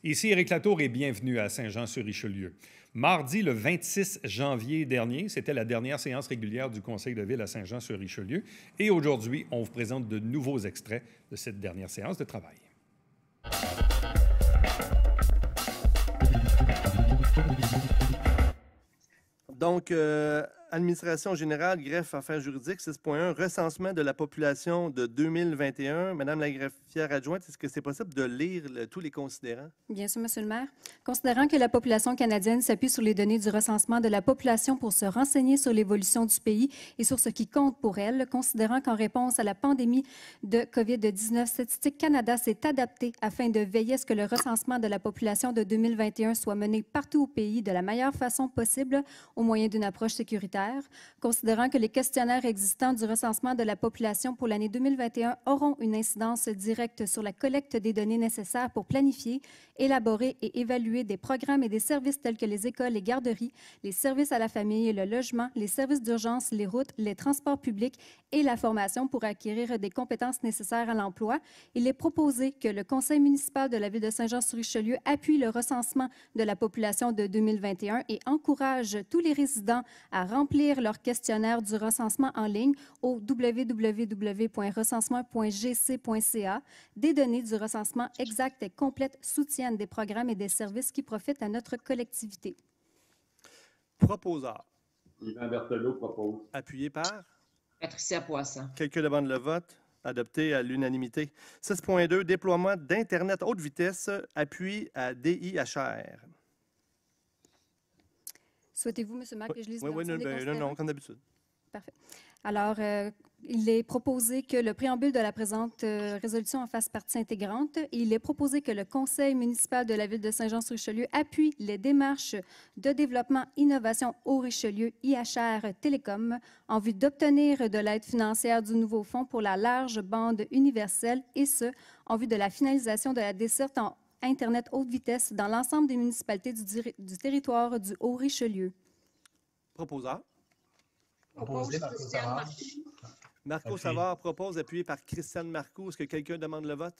Ici Éric Latour et bienvenue à Saint-Jean-sur-Richelieu. Mardi, le 26 janvier dernier, c'était la dernière séance régulière du Conseil de ville à Saint-Jean-sur-Richelieu. Et aujourd'hui, on vous présente de nouveaux extraits de cette dernière séance de travail. Donc, administration générale, greffe, affaires juridiques, 6.1, recensement de la population de 2021. Madame la greffière adjointe, est-ce que c'est possible de lire tous les considérants? Bien sûr, Monsieur le maire. Considérant que la population canadienne s'appuie sur les données du recensement de la population pour se renseigner sur l'évolution du pays et sur ce qui compte pour elle, considérant qu'en réponse à la pandémie de COVID-19, Statistique Canada s'est adapté afin de veiller à ce que le recensement de la population de 2021 soit mené partout au pays de la meilleure façon possible au moyen d'une approche sécuritaire, considérant que les questionnaires existants du recensement de la population pour l'année 2021 auront une incidence directe sur la collecte des données nécessaires pour planifier, élaborer et évaluer des programmes et des services tels que les écoles, les garderies, les services à la famille, le logement, les services d'urgence, les routes, les transports publics et la formation pour acquérir des compétences nécessaires à l'emploi. Il est proposé que le Conseil municipal de la Ville de Saint-Jean-sur-Richelieu appuie le recensement de la population de 2021 et encourage tous les résidents à remplir leur questionnaire du recensement en ligne au www.recensement.gc.ca. Des données du recensement exactes et complètes soutiennent des programmes et des services qui profitent à notre collectivité. Proposeur. Yvan Berthelot propose. Appuyé par? Patricia Poisson. Quelqu'un demande le vote? Adopté à l'unanimité. 6.2, déploiement d'Internet haute vitesse, appui à DIHR. Souhaitez-vous, M. le maire, que je lise Oui, non, comme d'habitude. Parfait. Alors, il est proposé que le préambule de la présente résolution en fasse partie intégrante. Il est proposé que le Conseil municipal de la Ville de Saint-Jean-sur-Richelieu appuie les démarches de développement innovation au Richelieu IHR Télécom en vue d'obtenir de l'aide financière du nouveau fonds pour la large bande universelle et ce, en vue de la finalisation de la desserte en Internet haute vitesse dans l'ensemble des municipalités du territoire du Haut-Richelieu. Proposeur. Proposé par Christiane Marcoux. Marco Savard propose, appuyé par Christiane Marcoux. Est-ce que quelqu'un demande le vote?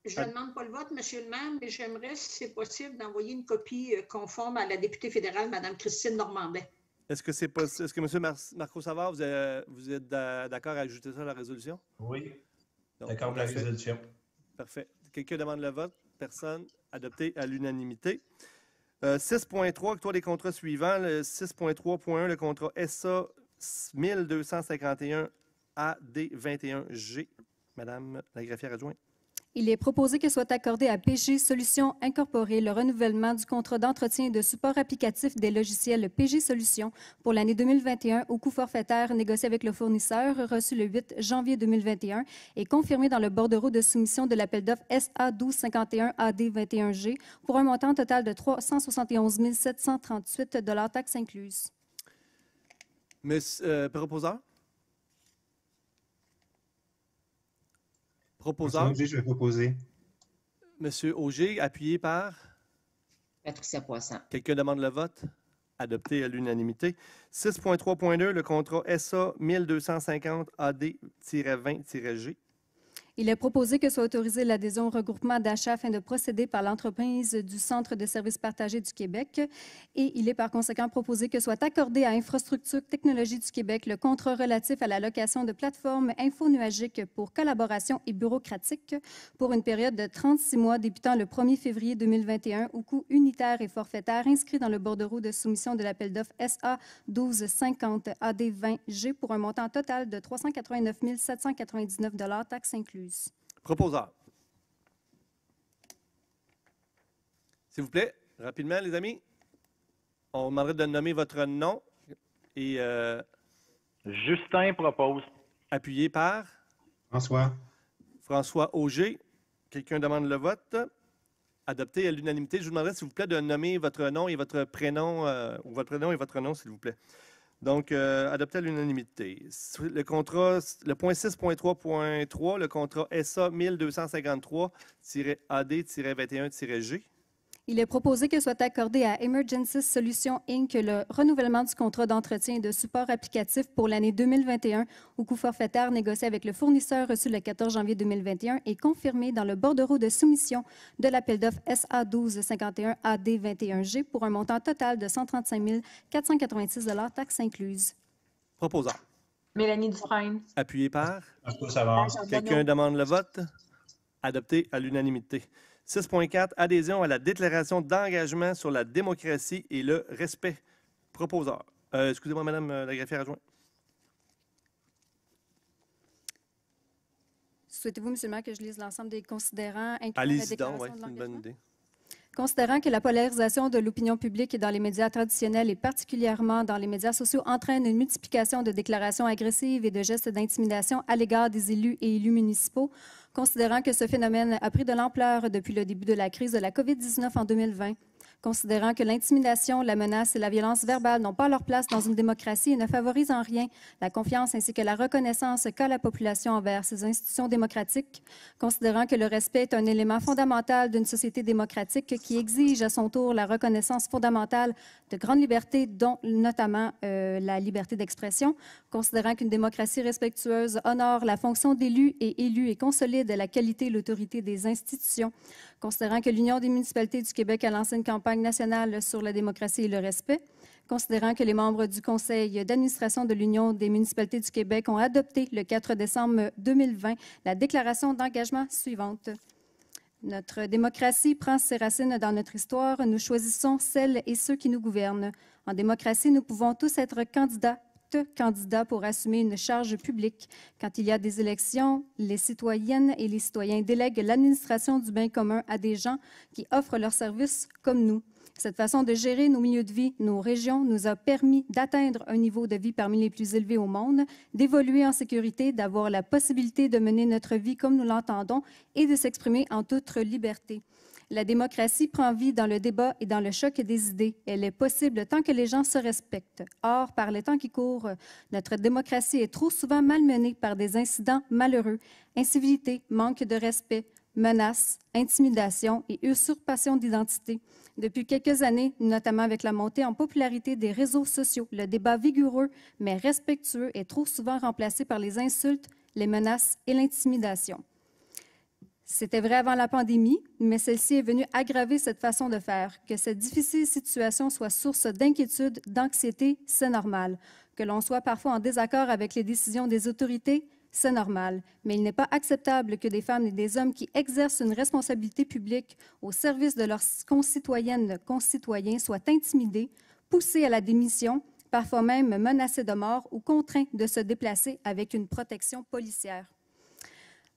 Je ne demande pas le vote, Monsieur le maire, mais j'aimerais, si c'est possible, d'envoyer une copie conforme à la députée fédérale, Mme Christine Normandin. Est-ce que c'est possible? Est-ce que M. Marco Savard, vous êtes d'accord à ajouter ça à la résolution? Oui. Donc, D'accord avec la résolution. Parfait. Quelqu'un demande le vote? Personne. Adopté à l'unanimité. 6.3, octroi des contrats suivants. 6.3.1, le contrat SA 1251 AD21G. Madame la greffière adjointe. Il est proposé que soit accordé à PG Solutions Incorporée le renouvellement du contrat d'entretien et de support applicatif des logiciels PG Solutions pour l'année 2021 au coût forfaitaire négocié avec le fournisseur reçu le 8 janvier 2021 et confirmé dans le bordereau de soumission de l'appel d'offres SA 1251 AD21G pour un montant total de 371 738 $ taxes incluses. Monsieur, proposeur? Proposeur. Monsieur Auger, je vais proposer. Monsieur Auger, appuyé par? Patricia Poisson. Quelqu'un demande le vote? Adopté à l'unanimité. 6.3.2, le contrat SA 1250 AD-20-G. Il est proposé que soit autorisée l'adhésion au regroupement d'achat afin de procéder par l'entreprise du Centre de services partagés du Québec. Et il est par conséquent proposé que soit accordé à Infrastructure Technologie du Québec le contrat relatif à la location de plateformes infonuagiques pour collaboration et bureaucratique pour une période de 36 mois débutant le 1er février 2021 au coût unitaire et forfaitaire inscrit dans le bordereau de soumission de l'appel d'offres SA 1250 AD20G pour un montant total de 389 799 $ taxes incluses. Proposeur. S'il vous plaît, rapidement, les amis. On demanderait de nommer votre nom et... Justin propose. Appuyé par? François. François Auger. Quelqu'un demande le vote? Adopté à l'unanimité. Je vous demanderais, s'il vous plaît, de nommer votre nom et votre prénom, ou votre prénom et votre nom, s'il vous plaît. Donc, adopté à l'unanimité. Le contrat, le point 6.3.3, le contrat SA 1253-AD-21-G. Il est proposé que soit accordé à Emergency Solutions Inc. le renouvellement du contrat d'entretien et de support applicatif pour l'année 2021 au coût forfaitaire négocié avec le fournisseur reçu le 14 janvier 2021 et confirmé dans le bordereau de soumission de l'appel d'offres SA 1251 AD 21G pour un montant total de 135 486 $, taxes incluses. Proposeur. Mélanie Dufresne. Appuyé par. Marco Savard. Quelqu'un demande le vote? Adopté à l'unanimité. 6.4, adhésion à la déclaration d'engagement sur la démocratie et le respect. Proposeur. Excusez-moi, Madame la greffière adjointe. Souhaitez-vous, Monsieur le maire, que je lise l'ensemble des considérants incluant la Allez-y donc, déclaration oui, de c'est une bonne l'engagement? idée. Considérant que la polarisation de l'opinion publique dans les médias traditionnels et particulièrement dans les médias sociaux entraîne une multiplication de déclarations agressives et de gestes d'intimidation à l'égard des élus et élus municipaux, considérant que ce phénomène a pris de l'ampleur depuis le début de la crise de la COVID-19 en 2020, considérant que l'intimidation, la menace et la violence verbale n'ont pas leur place dans une démocratie et ne favorisent en rien la confiance ainsi que la reconnaissance qu'a la population envers ces institutions démocratiques, considérant que le respect est un élément fondamental d'une société démocratique qui exige à son tour la reconnaissance fondamentale de grandes libertés, dont notamment la liberté d'expression, considérant qu'une démocratie respectueuse honore la fonction d'élu et élu et consolide la qualité et l'autorité des institutions, considérant que l'Union des municipalités du Québec a lancé une campagne nationale sur la démocratie et le respect, considérant que les membres du Conseil d'administration de l'Union des municipalités du Québec ont adopté le 4 décembre 2020 la déclaration d'engagement suivante. Notre démocratie prend ses racines dans notre histoire. Nous choisissons celles et ceux qui nous gouvernent. En démocratie, nous pouvons tous être candidats pour assumer une charge publique. Quand il y a des élections, les citoyennes et les citoyens délèguent l'administration du bien commun à des gens qui offrent leurs services comme nous. Cette façon de gérer nos milieux de vie, nos régions, nous a permis d'atteindre un niveau de vie parmi les plus élevés au monde, d'évoluer en sécurité, d'avoir la possibilité de mener notre vie comme nous l'entendons et de s'exprimer en toute liberté. La démocratie prend vie dans le débat et dans le choc des idées. Elle est possible tant que les gens se respectent. Or, par les temps qui courent, notre démocratie est trop souvent malmenée par des incidents malheureux, incivilité, manque de respect, menaces, intimidation et usurpation d'identité. Depuis quelques années, notamment avec la montée en popularité des réseaux sociaux, le débat vigoureux mais respectueux est trop souvent remplacé par les insultes, les menaces et l'intimidation. C'était vrai avant la pandémie, mais celle-ci est venue aggraver cette façon de faire. Que cette difficile situation soit source d'inquiétude, d'anxiété, c'est normal. Que l'on soit parfois en désaccord avec les décisions des autorités, c'est normal. Mais il n'est pas acceptable que des femmes et des hommes qui exercent une responsabilité publique au service de leurs concitoyennes, concitoyens soient intimidés, poussés à la démission, parfois même menacés de mort ou contraints de se déplacer avec une protection policière.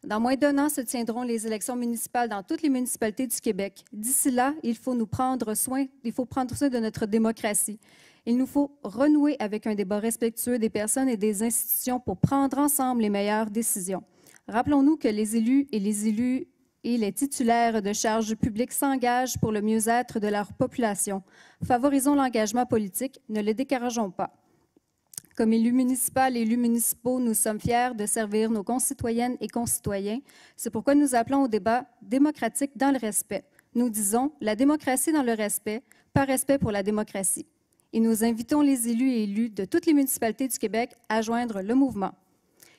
Dans moins d'un an se tiendront les élections municipales dans toutes les municipalités du Québec. D'ici là, il faut prendre soin de notre démocratie. Il nous faut renouer avec un débat respectueux des personnes et des institutions pour prendre ensemble les meilleures décisions. Rappelons-nous que les élus et les titulaires de charges publiques s'engagent pour le mieux-être de leur population. Favorisons l'engagement politique, ne le décourageons pas. Comme élus municipaux et élus municipaux, nous sommes fiers de servir nos concitoyennes et concitoyens. C'est pourquoi nous appelons au débat démocratique dans le respect. Nous disons la démocratie dans le respect, par respect pour la démocratie. Et nous invitons les élus et élus de toutes les municipalités du Québec à joindre le mouvement.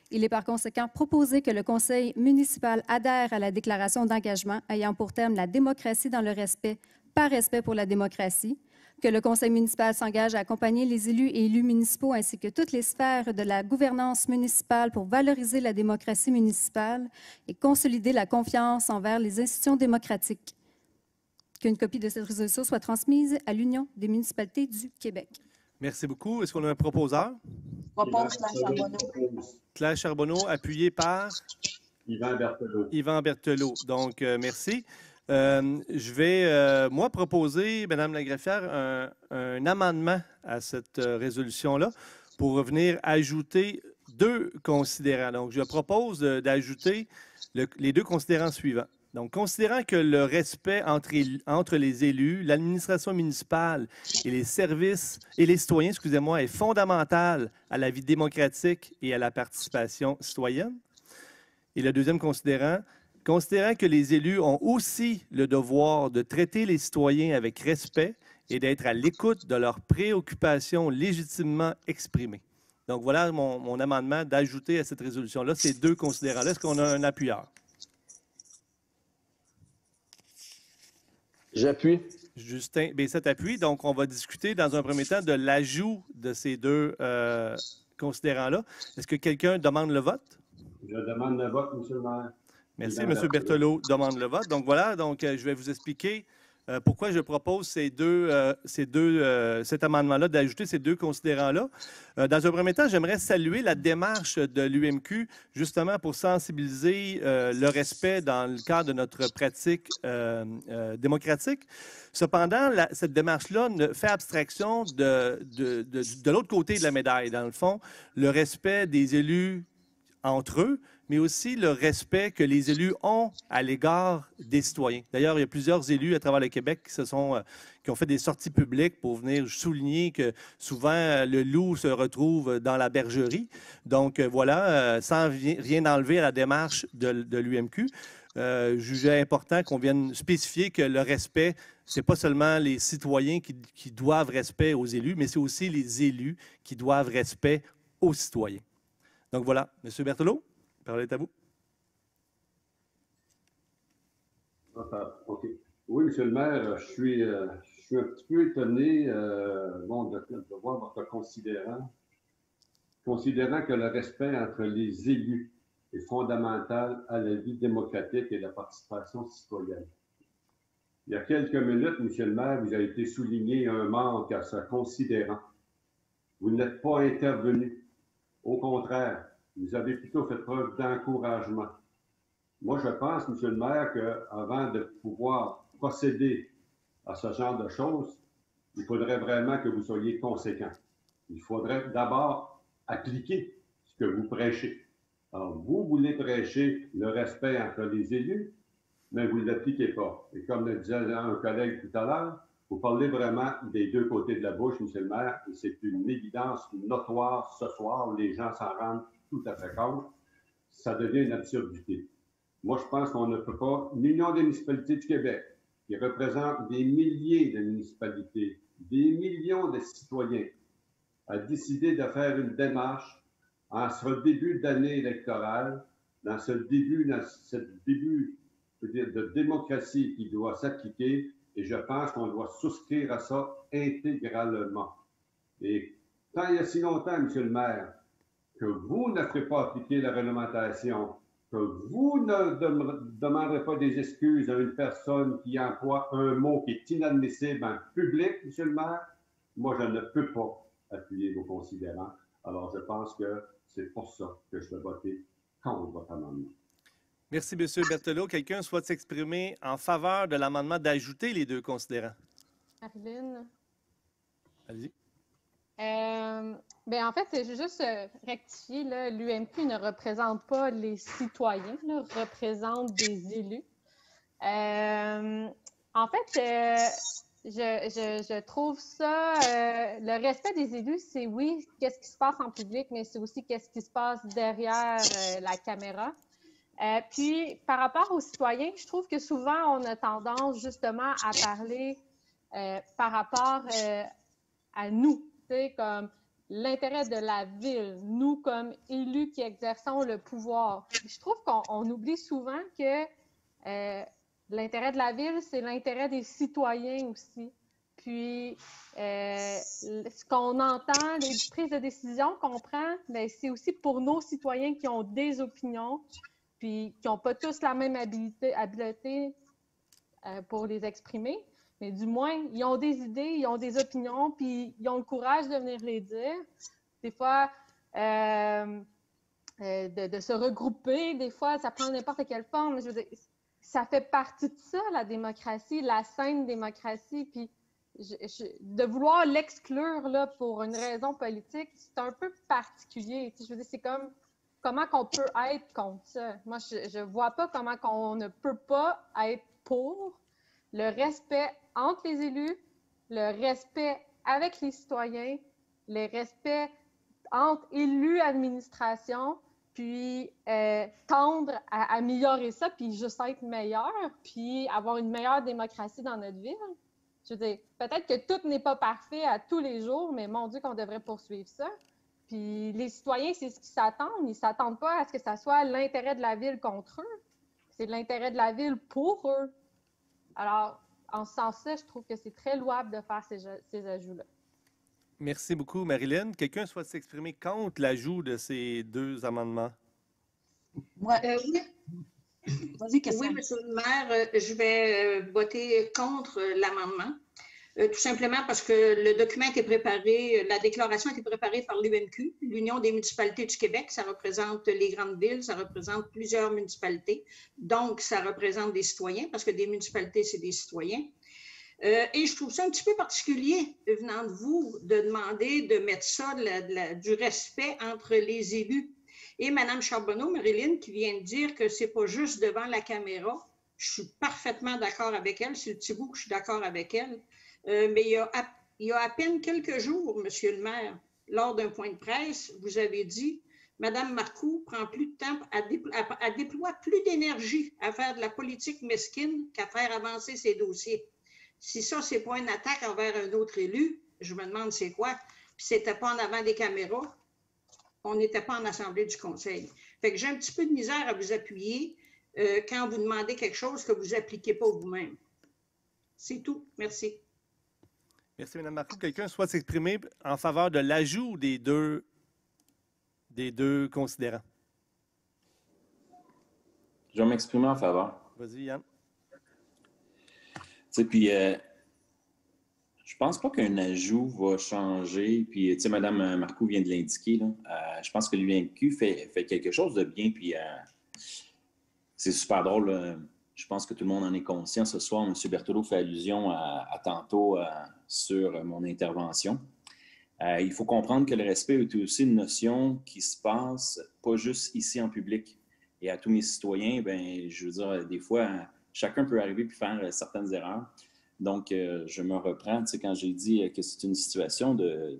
Il est par conséquent proposé que le Conseil municipal adhère à la déclaration d'engagement ayant pour terme la démocratie dans le respect, par respect pour la démocratie, que le Conseil municipal s'engage à accompagner les élus et élus municipaux ainsi que toutes les sphères de la gouvernance municipale pour valoriser la démocratie municipale et consolider la confiance envers les institutions démocratiques. Qu'une copie de cette résolution soit transmise à l'Union des municipalités du Québec. Merci beaucoup. Est-ce qu'on a un proposeur? Propose Claire Charbonneau. Claire Charbonneau, appuyé par? Yvan Berthelot. Yvan Berthelot. Donc, merci. Je vais, moi, proposer, Mme la greffière, un amendement à cette résolution-là pour venir ajouter 2 considérants. Donc, je propose d'ajouter les 2 considérants suivants. Donc, considérant que le respect entre les élus, l'administration municipale et les services et les citoyens, excusez-moi, est fondamental à la vie démocratique et à la participation citoyenne. Et le deuxième considérant, Considérant que les élus ont aussi le devoir de traiter les citoyens avec respect et d'être à l'écoute de leurs préoccupations légitimement exprimées. Donc, voilà mon amendement d'ajouter à cette résolution-là ces deux considérants-là. Est-ce qu'on a un appuyeur? J'appuie. Justin Bessette appuie. Donc, on va discuter dans un premier temps de l'ajout de ces deux considérants-là. Est-ce que quelqu'un demande le vote? Je demande le vote, M. le maire. Merci. M. Berthelot demande le vote. Donc, voilà. Donc, je vais vous expliquer pourquoi je propose cet amendement-là, d'ajouter ces deux considérants-là. Dans un premier temps, j'aimerais saluer la démarche de l'UMQ, justement pour sensibiliser le respect dans le cadre de notre pratique démocratique. Cependant, cette démarche-là ne fait abstraction de l'autre côté de la médaille, dans le fond, le respect des élus entre eux, mais aussi le respect que les élus ont à l'égard des citoyens. D'ailleurs, il y a plusieurs élus à travers le Québec qui ont fait des sorties publiques pour venir souligner que souvent le loup se retrouve dans la bergerie. Donc voilà, sans rien enlever à la démarche de l'UMQ, jugeais important qu'on vienne spécifier que le respect, ce n'est pas seulement les citoyens qui doivent respect aux élus, mais c'est aussi les élus qui doivent respect aux citoyens. Donc voilà, M. Berthelot, la parole est à vous. OK. Oui, M. le maire, je suis un petit peu étonné de voir votre considérant que le respect entre les élus est fondamental à la vie démocratique et la participation citoyenne. Il y a quelques minutes, M. le maire, vous avez été souligné un manque à ce considérant. Vous n'êtes pas intervenu. Au contraire, vous avez plutôt fait preuve d'encouragement. Moi, je pense, M. le maire, qu'avant de pouvoir procéder à ce genre de choses, il faudrait vraiment que vous soyez conséquent. Il faudrait d'abord appliquer ce que vous prêchez. Alors, vous voulez prêcher le respect entre les élus, mais vous ne l'appliquez pas. Et comme le disait un collègue tout à l'heure, vous parlez vraiment des deux côtés de la bouche, M. le maire, et c'est une évidence notoire ce soir. Les gens s'en rendent tout à fait compte. Ça devient une absurdité. Moi, je pense qu'on ne peut pas, l'Union des municipalités du Québec, qui représente des milliers de municipalités, des millions de citoyens, a décidé de faire une démarche en ce début d'année électorale, dans ce début de démocratie qui doit s'appliquer. Et je pense qu'on doit souscrire à ça intégralement. Et tant il y a si longtemps, M. le maire, que vous ne ferez pas appliquer la réglementation, que vous ne demanderez pas des excuses à une personne qui emploie un mot qui est inadmissible en public, M. le maire, moi, je ne peux pas appuyer vos considérants. Alors, je pense que c'est pour ça que je vais voter contre votre amendement. Merci, M. Berthelot. Quelqu'un souhaite s'exprimer en faveur de l'amendement d'ajouter les deux considérants? Marilyn. Allez-y. En fait, je veux juste rectifier, l'UMQ ne représente pas les citoyens, représente des élus. En fait, je trouve ça, le respect des élus, c'est oui, qu'est-ce qui se passe en public, mais c'est aussi qu'est-ce qui se passe derrière la caméra. Puis, par rapport aux citoyens, je trouve que souvent, on a tendance justement à parler par rapport à nous, tu sais, comme l'intérêt de la ville, nous comme élus qui exerçons le pouvoir. Je trouve qu'on oublie souvent que l'intérêt de la ville, c'est l'intérêt des citoyens aussi. Puis, ce qu'on entend, les prises de décision qu'on prend, c'est aussi pour nos citoyens qui ont des opinions, puis qui n'ont pas tous la même habileté pour les exprimer, mais du moins, ils ont des idées, ils ont des opinions, puis ils ont le courage de venir les dire. Des fois, de se regrouper, des fois, ça prend n'importe quelle forme. Je veux dire, ça fait partie de ça, la démocratie, la saine démocratie, puis de vouloir l'exclure là, pour une raison politique, c'est un peu particulier. Je veux dire, c'est comme comment qu'on peut être contre ça? Moi, je ne vois pas comment on ne peut pas être pour le respect entre les élus, le respect avec les citoyens, le respect entre élus et administration, puis tendre à améliorer ça, puis juste être meilleur, puis avoir une meilleure démocratie dans notre ville. Je veux dire, peut-être que tout n'est pas parfait à tous les jours, mais mon Dieu qu'on devrait poursuivre ça. Puis les citoyens, c'est ce qu'ils s'attendent. Ils ne s'attendent pas à ce que ça soit l'intérêt de la ville contre eux. C'est l'intérêt de la ville pour eux. Alors, en ce sens-là, je trouve que c'est très louable de faire ces ajouts-là. Merci beaucoup, Marilyn. Quelqu'un souhaite s'exprimer contre l'ajout de ces deux amendements? Moi, Oui. vas-y, Christiane. Oui, Monsieur le maire, je vais voter contre l'amendement. Tout simplement parce que le document a été préparé, la déclaration a été préparée par l'UMQ, l'Union des municipalités du Québec. Ça représente les grandes villes, ça représente plusieurs municipalités. Donc, ça représente des citoyens, parce que des municipalités, c'est des citoyens. Et je trouve ça un petit peu particulier, venant de vous, de demander de mettre ça, du respect entre les élus. Et Mme Charbonneau, Marilyn, qui vient de dire que c'est pas juste devant la caméra. Je suis parfaitement d'accord avec elle. C'est le petit bout que je suis d'accord avec elle. Mais il y a à peine quelques jours, Monsieur le maire, lors d'un point de presse, vous avez dit « Mme Marcoux prend plus de temps, elle déploie plus d'énergie à faire de la politique mesquine qu'à faire avancer ses dossiers. » Si ça, c'est pas une attaque envers un autre élu, je me demande c'est quoi. Puis c'était pas en avant des caméras, on n'était pas en assemblée du conseil. Fait que j'ai un petit peu de misère à vous appuyer quand vous demandez quelque chose que vous n'appliquez pas vous-même. C'est tout. Merci. Merci, Mme Marcoux. Quelqu'un souhaite s'exprimer en faveur de l'ajout des deux considérants? Je vais m'exprimer en faveur. Vas-y, Yann. Puis, je pense pas qu'un ajout va changer. Puis, tu sais, Mme Marcoux vient de l'indiquer. Je pense que l'UMQ fait quelque chose de bien. Puis, c'est super drôle. Je pense que tout le monde en est conscient. Ce soir, M. Berthelot fait allusion à tantôt sur mon intervention. Il faut comprendre que le respect est aussi une notion qui se passe pas juste ici en public. Et à tous mes citoyens, bien, je veux dire, des fois, chacun peut arriver et faire certaines erreurs. Donc, je me reprends, tu sais, quand j'ai dit que c'est une situation de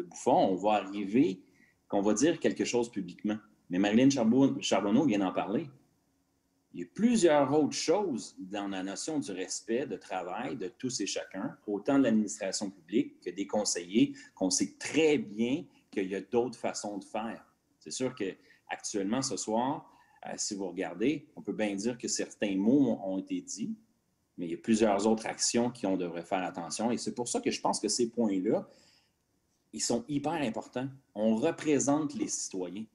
bouffon, on va arriver qu'on va dire quelque chose publiquement. Mais Marilyn Charbonneau vient d'en parler. Il y a plusieurs autres choses dans la notion du respect, de travail de tous et chacun, autant de l'administration publique que des conseillers, qu'on sait très bien qu'il y a d'autres façons de faire. C'est sûr qu'actuellement, ce soir, si vous regardez, on peut bien dire que certains mots ont été dits, mais il y a plusieurs autres actions on devrait faire attention. Et c'est pour ça que je pense que ces points-là, ils sont hyper importants. On représente les citoyens.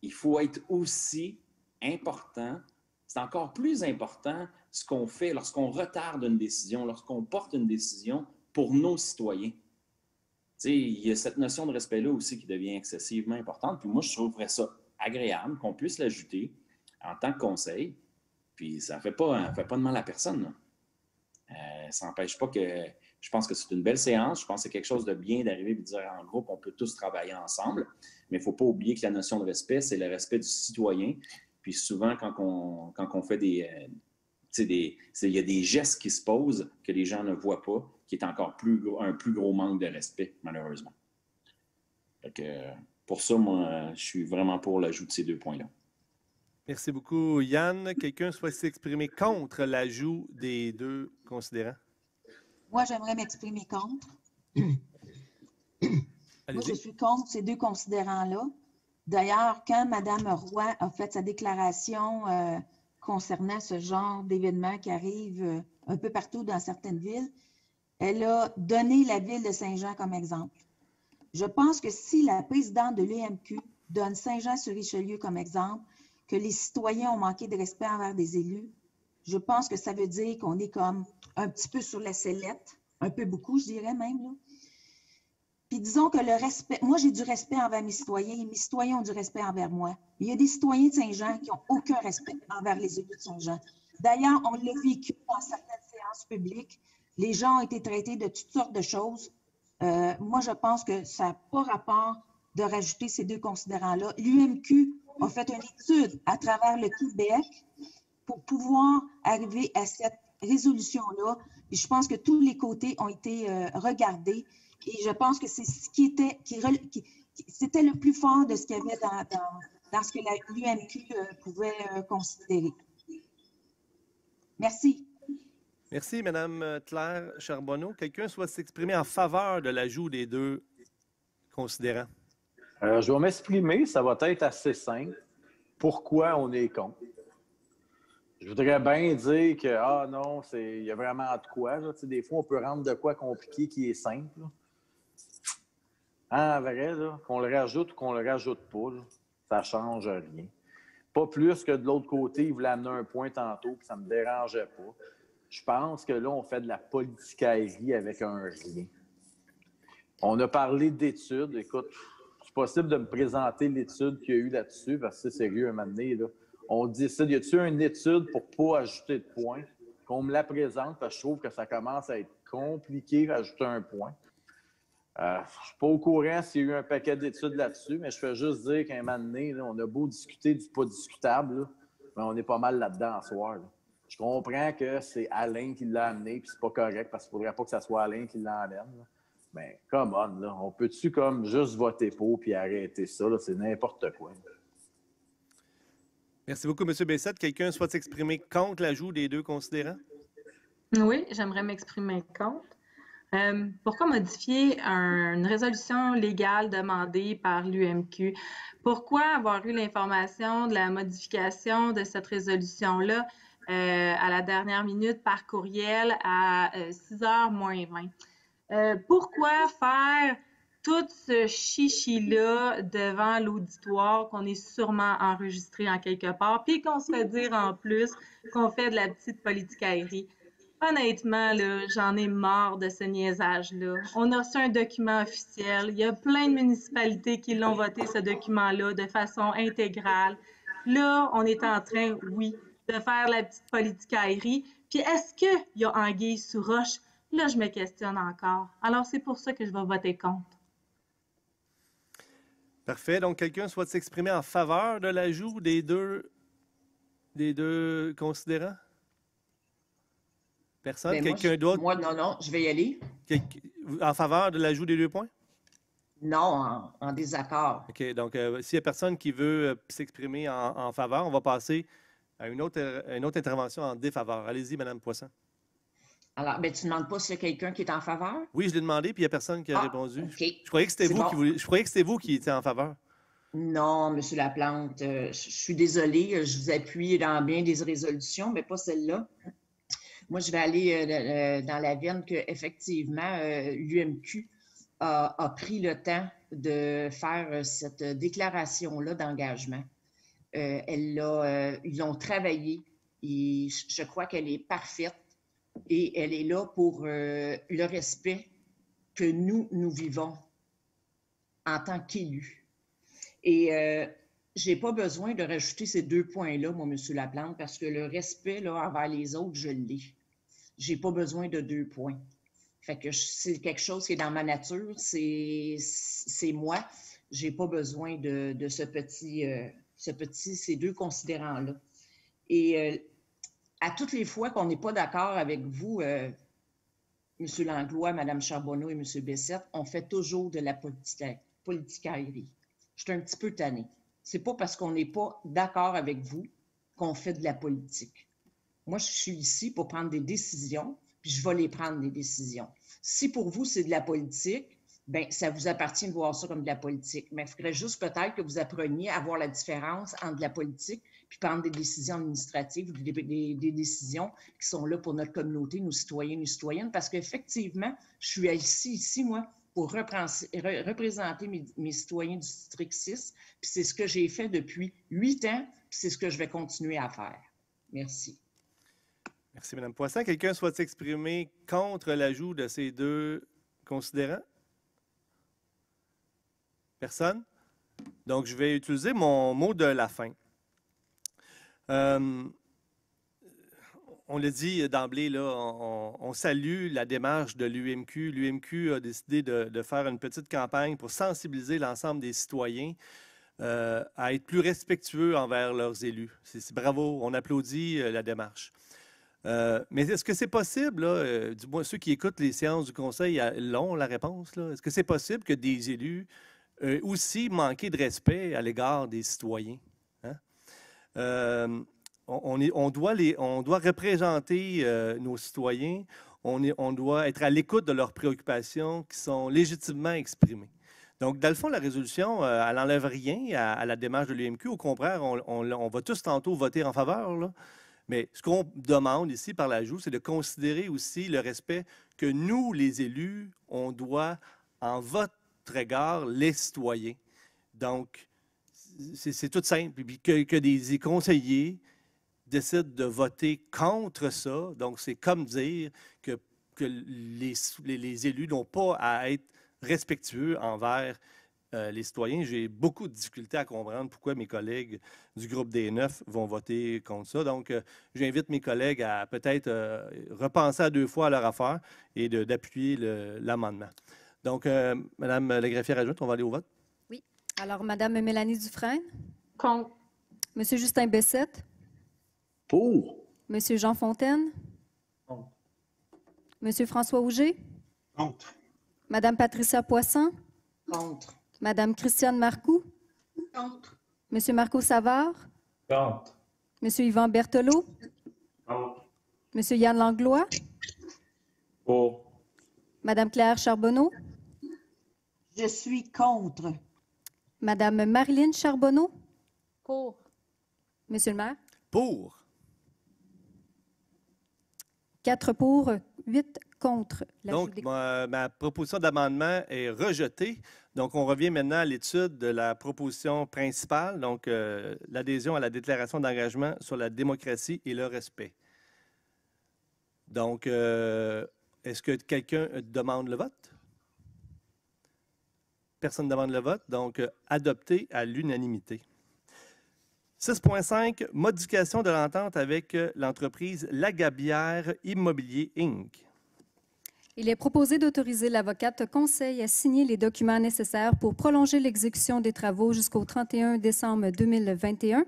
Il faut être aussi important. C'est encore plus important ce qu'on fait lorsqu'on retarde une décision, lorsqu'on porte une décision pour nos citoyens. Tu sais, il y a cette notion de respect-là aussi qui devient excessivement importante. Puis moi, je trouverais ça agréable qu'on puisse l'ajouter en tant que conseil. Puis ça ne fait pas de mal à personne. Ça n'empêche pas que... Je pense que c'est une belle séance. Je pense que c'est quelque chose de bien d'arriver et de dire en groupe, on peut tous travailler ensemble. Mais il ne faut pas oublier que la notion de respect, c'est le respect du citoyen. Puis souvent, quand on fait il y a des gestes qui se posent que les gens ne voient pas, qui est encore un plus gros manque de respect, malheureusement. Fait que, pour ça, moi, je suis vraiment pour l'ajout de ces deux points-là. Merci beaucoup, Yann. Quelqu'un souhaite s'exprimer contre l'ajout des deux considérants? Moi, j'aimerais m'exprimer contre. Moi, je suis contre ces deux considérants-là. D'ailleurs, quand Mme Roy a fait sa déclaration concernant ce genre d'événements qui arrivent un peu partout dans certaines villes, elle a donné la ville de Saint-Jean comme exemple. Je pense que si la présidente de l'UMQ donne Saint-Jean-sur-Richelieu comme exemple, que les citoyens ont manqué de respect envers des élus, je pense que ça veut dire qu'on est comme un petit peu sur la sellette, un peu beaucoup, je dirais même, là. Puis disons que le respect, moi j'ai du respect envers mes citoyens et mes citoyens ont du respect envers moi. Il y a des citoyens de Saint-Jean qui n'ont aucun respect envers les élus de Saint-Jean. D'ailleurs, on l'a vécu dans certaines séances publiques. Les gens ont été traités de toutes sortes de choses. Moi, je pense que ça n'a pas rapport de rajouter ces deux considérants-là. L'UMQ a fait une étude à travers le Québec pour pouvoir arriver à cette résolution-là. Puis je pense que tous les côtés ont été regardés. Et je pense que c'est ce c'était le plus fort de ce qu'il y avait dans ce que l'UMQ pouvait considérer. Merci. Merci, Mme Claire Charbonneau. Quelqu'un souhaite s'exprimer en faveur de l'ajout des deux considérants? Je vais m'exprimer, ça va être assez simple. Pourquoi on est contre? Je voudrais bien dire que, ah non, il y a vraiment de quoi. Là. Des fois, on peut rendre de quoi compliqué qui est simple. En vrai, là, qu'on le rajoute ou qu'on le rajoute pas, là, ça ne change rien. Pas plus que de l'autre côté, ils voulaient amener un point tantôt, puis ça ne me dérangeait pas. Je pense que là, on fait de la politicaillerie avec un rien. On a parlé d'études. Écoute, c'est possible de me présenter l'étude qu'il y a eu là-dessus, parce que c'est sérieux, un moment donné, là. On décide, y a-t-il une étude pour ne pas ajouter de points? Qu'on me la présente, parce que je trouve que ça commence à être compliqué d'ajouter un point. Je ne suis pas au courant s'il y a eu un paquet d'études là-dessus, mais je fais juste dire qu'à un moment donné, là, on a beau discuter du pas discutable, là, mais on est pas mal là-dedans en soir. Là. Je comprends que c'est Alain qui l'a amené, puis c'est pas correct, parce qu'il ne faudrait pas que ce soit Alain qui l'emmène. Là. Mais come on, là, on peut-tu comme juste voter pour puis arrêter ça? Là, c'est n'importe quoi. Merci beaucoup, M. Bessette. Quelqu'un souhaite s'exprimer contre l'ajout des deux considérants? Oui, j'aimerais m'exprimer contre. Pourquoi modifier une résolution légale demandée par l'UMQ? Pourquoi avoir eu l'information de la modification de cette résolution-là à la dernière minute par courriel à 6h moins 20? Pourquoi faire tout ce chichi-là devant l'auditoire qu'on est sûrement enregistré en quelque part, puis qu'on se fait dire en plus qu'on fait de la petite politicaillerie? Honnêtement, là, j'en ai marre de ce niaisage-là. On a reçu un document officiel. Il y a plein de municipalités qui l'ont voté, ce document-là, de façon intégrale. Là, on est en train, oui, de faire la petite politicaillerie. Puis est-ce qu'il y a anguille sous roche? Là, je me questionne encore. Alors, c'est pour ça que je vais voter contre. Parfait. Donc, quelqu'un souhaite s'exprimer en faveur de l'ajout des deux considérants? Personne? Ben, Quelqu'un d'autre? Moi, non, je vais y aller. En faveur de l'ajout des 2 points? Non, en désaccord. OK. Donc, s'il n'y a personne qui veut s'exprimer en faveur, on va passer à une autre intervention en défaveur. Allez-y, Mme Poisson. Alors, ben, tu ne demandes pas s'il y a quelqu'un qui est en faveur? Oui, je l'ai demandé, puis il n'y a personne qui a répondu. Okay. Je croyais que c'était vous qui étiez en faveur. Non, M. Laplante, je suis désolée, je vous appuie dans bien des résolutions, mais pas celle-là. Moi, je vais aller dans la veine qu'effectivement, l'UMQ a pris le temps de faire cette déclaration-là d'engagement. Ils l'ont travaillée et je crois qu'elle est parfaite et elle est là pour le respect que nous vivons en tant qu'élus. Et je n'ai pas besoin de rajouter ces 2 points-là, moi, M. Laplante, parce que le respect là, envers les autres, je l'ai. Je n'ai pas besoin de 2 points. Fait que c'est quelque chose qui est dans ma nature, c'est moi. Je n'ai pas besoin de ces 2 considérants-là. Et à toutes les fois qu'on n'est pas d'accord avec vous, M. Langlois, Mme Charbonneau et M. Bessette, on fait toujours de la politicaillerie. Je suis un petit peu tannée. Ce n'est pas parce qu'on n'est pas d'accord avec vous qu'on fait de la politique. Moi, je suis ici pour prendre des décisions, puis je vais les prendre, les décisions. Si pour vous, c'est de la politique, bien, ça vous appartient de voir ça comme de la politique. Mais il faudrait juste peut-être que vous appreniez à voir la différence entre de la politique puis prendre des décisions administratives, des décisions qui sont là pour notre communauté, nos citoyens, nos citoyennes, parce qu'effectivement, je suis ici, moi, pour représenter mes citoyens du district 6, puis c'est ce que j'ai fait depuis 8 ans, puis c'est ce que je vais continuer à faire. Merci. Merci, Mme Poisson. Quelqu'un souhaite s'exprimer contre l'ajout de ces 2 considérants? Personne? Donc, je vais utiliser mon mot de la fin. On l'a dit d'emblée, là, on salue la démarche de l'UMQ. L'UMQ a décidé de faire une petite campagne pour sensibiliser l'ensemble des citoyens à être plus respectueux envers leurs élus. C'est bravo, on applaudit la démarche. Mais est-ce que c'est possible, là, du moins ceux qui écoutent les séances du Conseil l'ont la réponse, là? Est-ce que c'est possible que des élus aussi manquer de respect à l'égard des citoyens. Hein? On doit représenter nos citoyens, on doit être à l'écoute de leurs préoccupations qui sont légitimement exprimées. Donc, dans le fond, la résolution, elle n'enlève rien à la démarche de l'UMQ. Au contraire, on va tous tantôt voter en faveur, là. Mais ce qu'on demande ici par l'ajout, c'est de considérer aussi le respect que nous, les élus, on doit en votre égard les citoyens. Donc, c'est tout simple. Puis que des conseillers décident de voter contre ça, donc c'est comme dire que les élus n'ont pas à être respectueux envers les citoyens. J'ai beaucoup de difficultés à comprendre pourquoi mes collègues du groupe des 9 vont voter contre ça. Donc, j'invite mes collègues à peut-être repenser à 2 fois à leur affaire et d'appuyer l'amendement. Donc, Mme la greffière adjointe, on va aller au vote. Oui. Alors, Mme Mélanie Dufresne? Contre. M. Justin Bessette? Pour. M. Jean Fontaine? Contre. M. François Auger? Contre. Mme Patricia Poisson? Contre. Mme Christiane Marcoux? Contre. M. Marco Savard? Contre. M. Yvan Berthelot? Contre. M. Yann Langlois? Pour. Mme Claire Charbonneau? Je suis contre. Mme Marilyn Charbonneau? Pour. Monsieur le maire? Pour. 4 pour, 8 contre. Donc, ma proposition d'amendement est rejetée. Donc, on revient maintenant à l'étude de la proposition principale, donc l'adhésion à la déclaration d'engagement sur la démocratie et le respect. Donc, est-ce que quelqu'un demande le vote? Personne ne demande le vote, donc adopté à l'unanimité. 6.5, modification de l'entente avec l'entreprise Lagabière Immobilier, Inc. Il est proposé d'autoriser l'avocate conseil à signer les documents nécessaires pour prolonger l'exécution des travaux jusqu'au 31 décembre 2021.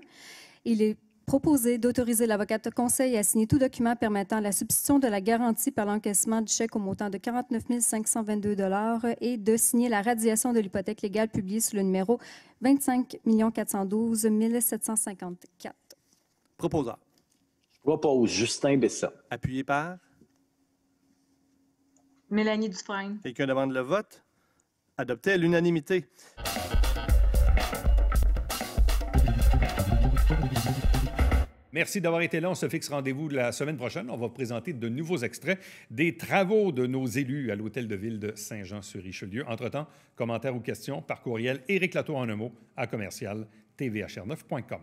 Il est proposé d'autoriser l'avocate conseil à signer tout document permettant la substitution de la garantie par l'encaissement du chèque au montant de 49 522 $ et de signer la radiation de l'hypothèque légale publiée sous le numéro 25 412 754. Proposeur. Je propose Justin Bessette. Appuyé par? Mélanie Dufresne. Quelqu'un demande le vote? Adopté à l'unanimité. Merci d'avoir été là. On se fixe rendez-vous la semaine prochaine. On va présenter de nouveaux extraits des travaux de nos élus à l'Hôtel de Ville de Saint-Jean-sur-Richelieu. Entre-temps, commentaires ou questions par courriel Éric Latour en un mot à commercial.tvhr9.com.